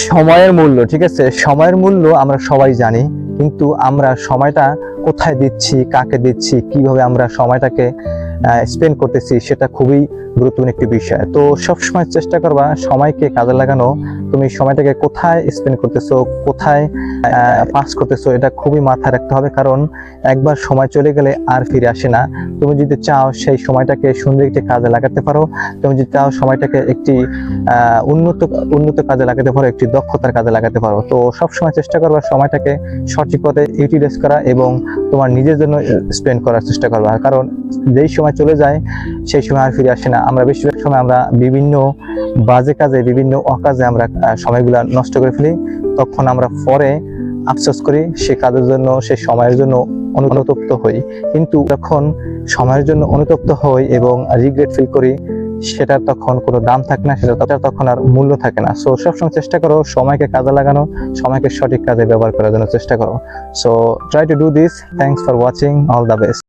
সময়ের মূল্য, ঠিক আছে, সময়ের মূল্য আমরা সবাই জানি, কিন্তু আমরা সময়টা কোথায় দিচ্ছি, কাকে দিচ্ছি, কিভাবে আমরা সময়টাকে স্পেন্ড করতেছি, সেটা খুবই গুরুত্বপূর্ণ একটি বিষয়। তো সবসময় চেষ্টা করবা সময়কে কাজে লাগানো। তুমি সময়টাকে কোথায় স্পেন্ড করতেছো, কোথায় পাস করতেছো, এটা খুবই মাথায় রাখতে হবে, কারণ একবার সময় চলে গেলে আর ফিরে আসে না। তুমি যদি চাও সেই সময়টাকে সুন্দর একটি কাজে লাগাতে পারো, তুমি যদি চাও সময়টাকে একটি উন্নত কাজে লাগাতে পারো, একটি দক্ষতার কাজে লাগাতে পারো। তো সবসময় চেষ্টা করবা সময়টাকে সঠিক পথে ইউটিলাইজ করা এবং তোমার নিজের জন্য স্পেন্ড করার চেষ্টা করবা, কারণ যেই সময় চলে যায় সেই সময় আর ফিরে আসে না। আমরা বেশিরভাগ সময় আমরা বিভিন্ন বাজে কাজে, বিভিন্ন অকাজে আমরা সময়গুলা নষ্ট করে ফেলি, তখন আমরা পরে আফসোস করি, সে কাজের জন্য, সে সময়ের জন্য অনুতপ্ত হই। কিন্তু যখন সময়ের জন্য অনুতপ্ত হই এবং রিগ্রেট ফিল করি, সেটা তখন কোনো দাম থাকে না, সেটা তখন আর মূল্য থাকে না। সো সবসময় চেষ্টা করো সময়কে কাজে লাগানো, সময়কে সঠিক কাজে ব্যবহার করার জন্য চেষ্টা করো। So try to do this. Thanks for watching. All the best.